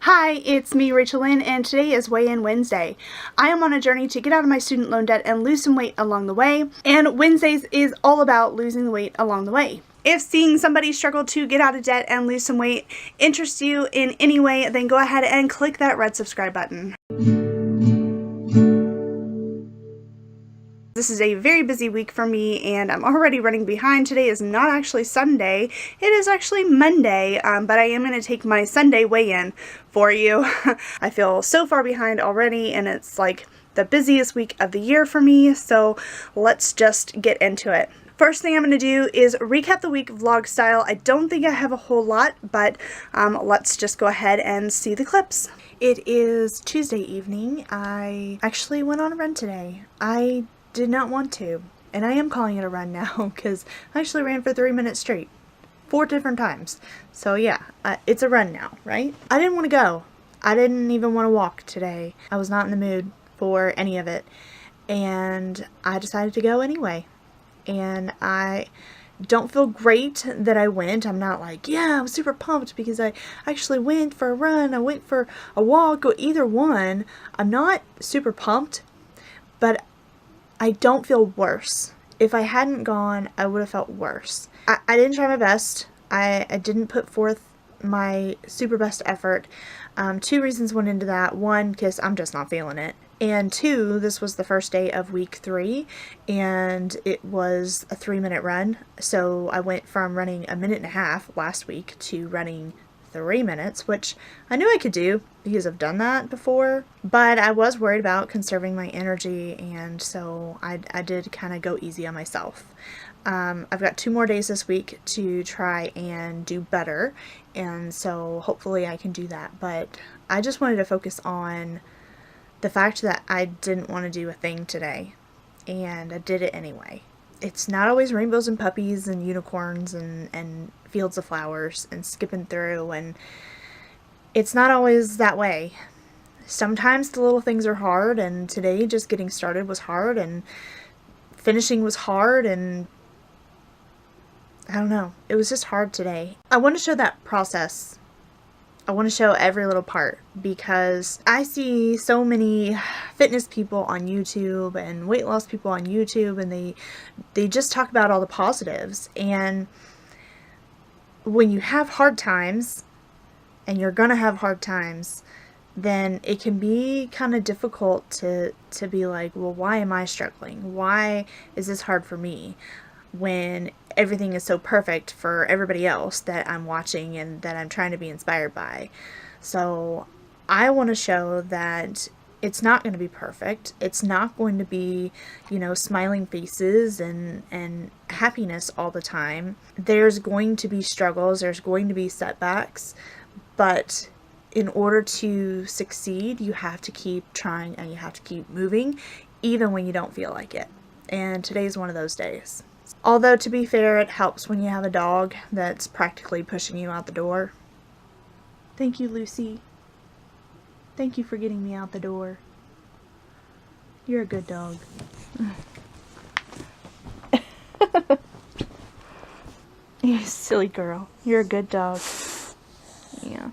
Hi, it's me, Rachel Lynn, and today is Weigh-In Wednesday. I am on a journey to get out of my student loan debt and lose some weight along the way, and Wednesdays is all about losing the weight along the way. If seeing somebody struggle to get out of debt and lose some weight interests you in any way, then go ahead and click that red subscribe button. This is a very busy week for me, and I'm already running behind. Today is not actually Sunday. It is actually Monday, but I am going to take my Sunday weigh-in for you. I feel so far behind already, and it's like the busiest week of the year for me, so let's just get into it. First thing I'm going to do is recap the week vlog style. I don't think I have a whole lot, but let's just go ahead and see the clips. It is Tuesday evening. I actually went on a run today. I did not want to, and I am calling it a run now because I actually ran for 3 minutes straight 4 different times. So yeah, it's a run now, right? I didn't want to go. I didn't even want to walk today. I was not in the mood for any of it, and I decided to go anyway. And I don't feel great that I went. I'm not like, yeah, I'm super pumped because I actually went for a run, I went for a walk, or either one. I'm not super pumped, but I don't feel worse. If I hadn't gone, I would have felt worse. I didn't try my best. I didn't put forth my super best effort. 2 reasons went into that. 1, because I'm just not feeling it. And 2, this was the first day of week 3, and it was a 3-minute run. So I went from running a minute and a half last week to running 3 minutes, which I knew I could do because I've done that before, but I was worried about conserving my energy, and so I did kind of go easy on myself. I've got 2 more days this week to try and do better, and so hopefully I can do that, but I just wanted to focus on the fact that I didn't want to do a thing today, and I did it anyway. It's not always rainbows and puppies and unicorns and fields of flowers and skipping through, and it's not always that way. Sometimes the little things are hard, and today just getting started was hard, and finishing was hard, and I don't know. It was just hard today. I want to show that process. I want to show every little part because I see so many fitness people on YouTube and weight loss people on YouTube, and they just talk about all the positives. And when you have hard times, and you're gonna have hard times, then it can be kind of difficult to be like, well, why am I struggling? Why is this hard for me? When everything is so perfect for everybody else that I'm watching and that I'm trying to be inspired by. So I want to show that it's not going to be perfect. It's not going to be, smiling faces and happiness all the time. There's going to be struggles. There's going to be setbacks. But in order to succeed, you have to keep trying and you have to keep moving, even when you don't feel like it. And today's one of those days. Although, to be fair, it helps when you have a dog that's practically pushing you out the door. Thank you, Lucy. Thank you for getting me out the door. You're a good dog. You silly girl. You're a good dog. Yeah.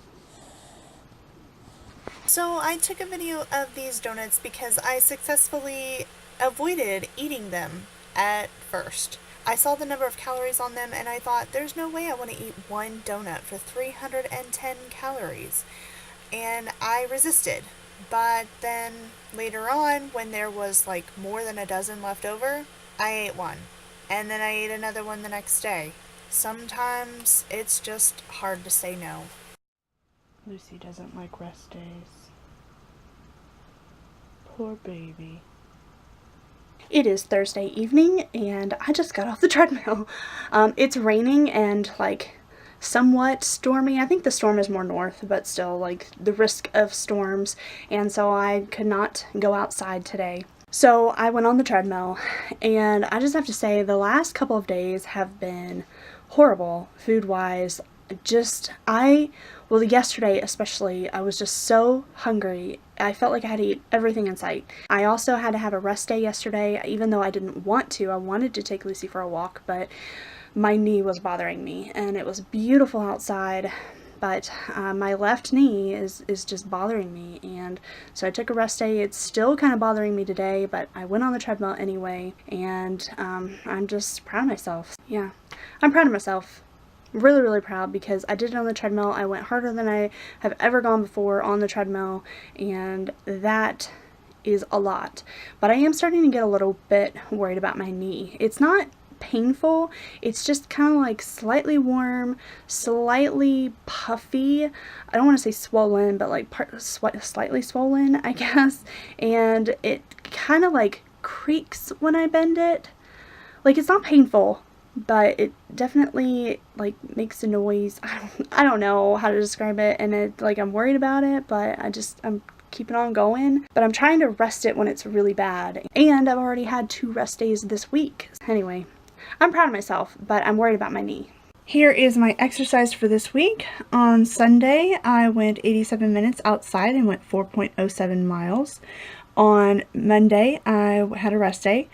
So I took a video of these donuts because I successfully avoided eating them at first. I saw the number of calories on them and I thought, there's no way I want to eat 1 donut for 310 calories. And I resisted. But then later on, when there was like more than a dozen left over, I ate 1. And then I ate another one the next day. Sometimes it's just hard to say no. Lucy doesn't like rest days. Poor baby. It is Thursday evening, and I just got off the treadmill. It's raining and, somewhat stormy. I think the storm is more north, but still, the risk of storms, and so I could not go outside today. So I went on the treadmill, and I just have to say the last couple of days have been horrible, food-wise. Yesterday especially, I was just so hungry. I felt like I had to eat everything in sight. I also had to have a rest day yesterday, even though I didn't want to. I wanted to take Lucy for a walk, but my knee was bothering me, and it was beautiful outside, but my left knee is just bothering me, and so I took a rest day. It's still kind of bothering me today, but I went on the treadmill anyway, and I'm just proud of myself. Yeah, I'm proud of myself. Really, really proud, because I did it on the treadmill. I went harder than I have ever gone before on the treadmill, and that is a lot. But I am starting to get a little bit worried about my knee. It's not painful, it's just kind of like slightly warm, slightly puffy. I don't want to say swollen, but like slightly swollen, I guess. And it kind of like creaks when I bend it. Like, it's not painful, but it definitely like makes a noise. I don't know how to describe it, and it, like, I'm worried about it, but I'm keeping on going. But I'm trying to rest it when it's really bad, and I've already had 2 rest days this week. Anyway, I'm proud of myself, but I'm worried about my knee. Here is my exercise for this week. On Sunday, I went 87 minutes outside and went 4.07 miles. On Monday, I had a rest day.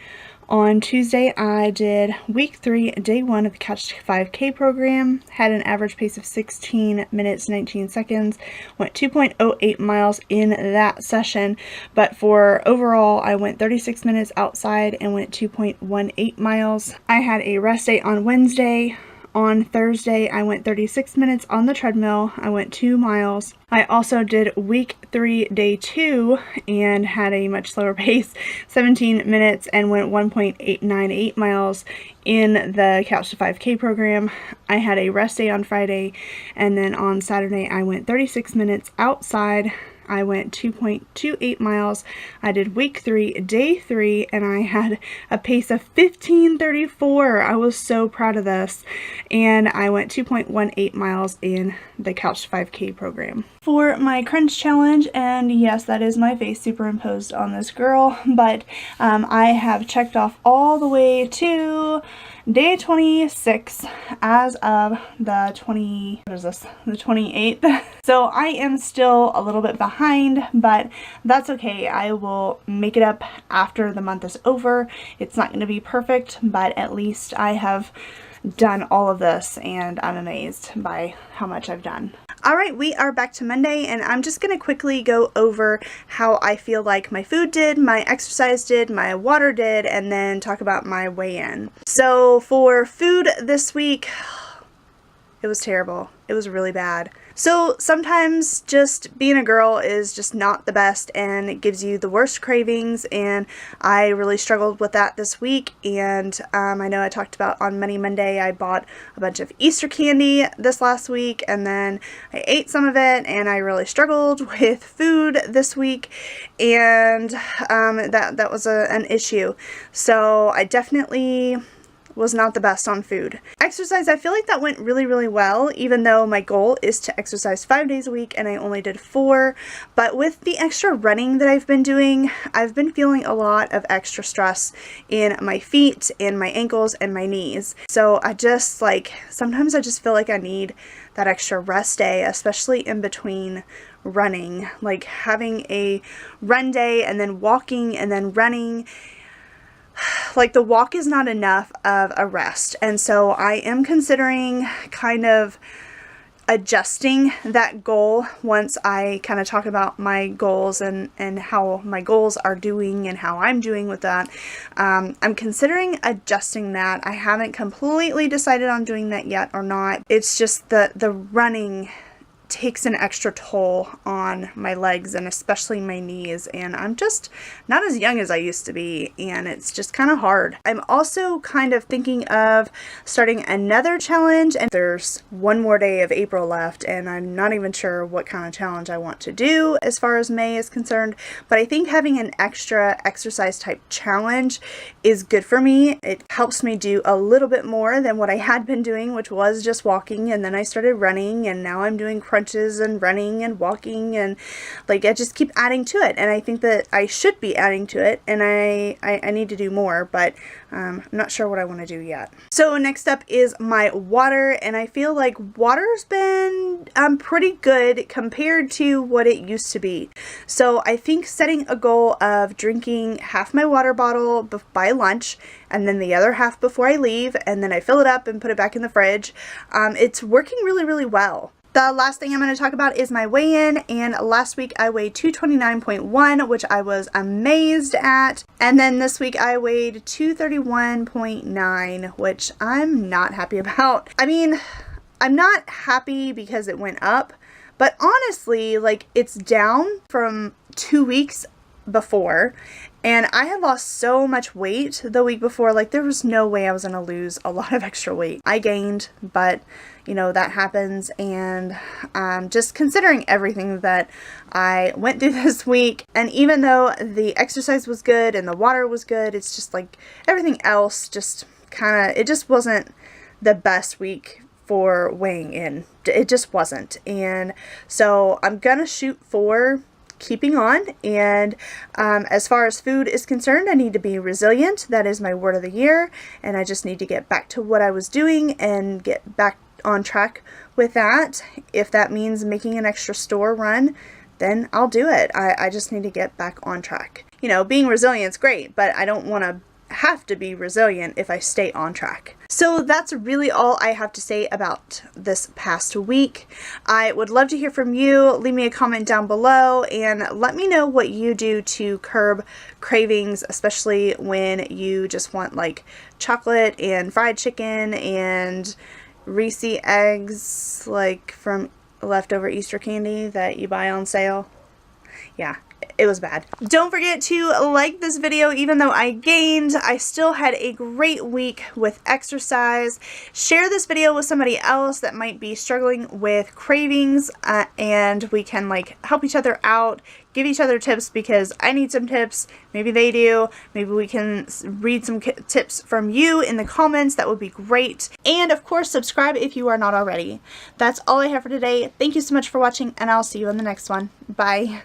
On Tuesday, I did week 3, day 1 of the Couch to 5K program, had an average pace of 16 minutes, 19 seconds, went 2.08 miles in that session, but for overall, I went 36 minutes outside and went 2.18 miles. I had a rest day on Wednesday. On Thursday, I went 36 minutes on the treadmill. I went 2 miles. I also did week 3, day 2, and had a much slower pace, 17 minutes, and went 1.898 miles in the Couch to 5K program. I had a rest day on Friday, and then on Saturday, I went 36 minutes outside. I went 2.28 miles. I did week 3, day 3, and I had a pace of 15:34. I was so proud of this. And I went 2.18 miles in the Couch to 5K program. For my crunch challenge, and yes, that is my face superimposed on this girl, but I have checked off all the way to day 26 as of the 28th. So I am still a little bit behind, but that's okay. I will make it up after the month is over. It's not going to be perfect, but at least I have done all of this, and I'm amazed by how much I've done. Alright, we are back to Monday, and I'm just going to quickly go over how I feel like my food did, my exercise did, my water did, and then talk about my weigh-in. So for food this week, it was terrible. It was really bad. So sometimes just being a girl is just not the best, and it gives you the worst cravings, and I really struggled with that this week. And I know I talked about on Monday I bought a bunch of Easter candy this last week, and then I ate some of it, and I really struggled with food this week, and that was an issue. So I definitely was not the best on food. Exercise, I feel like that went really, really well, even though my goal is to exercise 5 days a week and I only did 4. But with the extra running that I've been doing, I've been feeling a lot of extra stress in my feet, in my ankles, and my knees. So I just sometimes I just feel like I need that extra rest day, especially in between running. Like having a run day and then walking and then running. Like, the walk is not enough of a rest, and so I am considering kind of adjusting that goal once I kind of talk about my goals and how my goals are doing and how I'm doing with that. I'm considering adjusting that. I haven't completely decided on doing that yet or not. It's just the running takes an extra toll on my legs and especially my knees, and I'm just not as young as I used to be, and it's just kind of hard. I'm also kind of thinking of starting another challenge, and there's 1 more day of April left, and I'm not even sure what kind of challenge I want to do as far as May is concerned, but I think having an extra exercise type challenge is good for me. It helps me do a little bit more than what I had been doing, which was just walking, and then I started running, and now I'm doing crunches and running and walking, and I just keep adding to it, and I think that I should be adding to it, and I need to do more, but I'm not sure what I want to do yet. So next up is my water, and I feel like water's been pretty good compared to what it used to be. So I think setting a goal of drinking half my water bottle by lunch and then the other half before I leave, and then I fill it up and put it back in the fridge, it's working really, really well. The last thing I'm going to talk about is my weigh-in, and last week I weighed 229.1, which I was amazed at, and then this week I weighed 231.9, which I'm not happy about. I mean, I'm not happy because it went up, but honestly, like, it's down from 2 weeks before, and I had lost so much weight the week before. Like, there was no way I was gonna lose a lot of extra weight. I gained, but you know, that happens. And just considering everything that I went through this week, and even though the exercise was good and the water was good, it's just like everything else just kind of, it just wasn't the best week for weighing in. It just wasn't. And so I'm gonna shoot for keeping on, and as far as food is concerned, I need to be resilient. That is my word of the year, and I just need to get back to what I was doing and get back on track with that. If that means making an extra store run, then I'll do it. I just need to get back on track. You know, being resilient is great, but I don't want to have to be resilient if I stay on track. So that's really all I have to say about this past week. I would love to hear from you. Leave me a comment down below and let me know what you do to curb cravings, especially when you just want like chocolate and fried chicken and Reese eggs, like from leftover Easter candy that you buy on sale. Yeah, it was bad. Don't forget to like this video. Even though I gained, I still had a great week with exercise. Share this video with somebody else that might be struggling with cravings, and we can like help each other out, give each other tips, because I need some tips. Maybe they do. Maybe we can read some tips from you in the comments. That would be great. And of course, subscribe if you are not already. That's all I have for today. Thank you so much for watching, and I'll see you in the next one. Bye.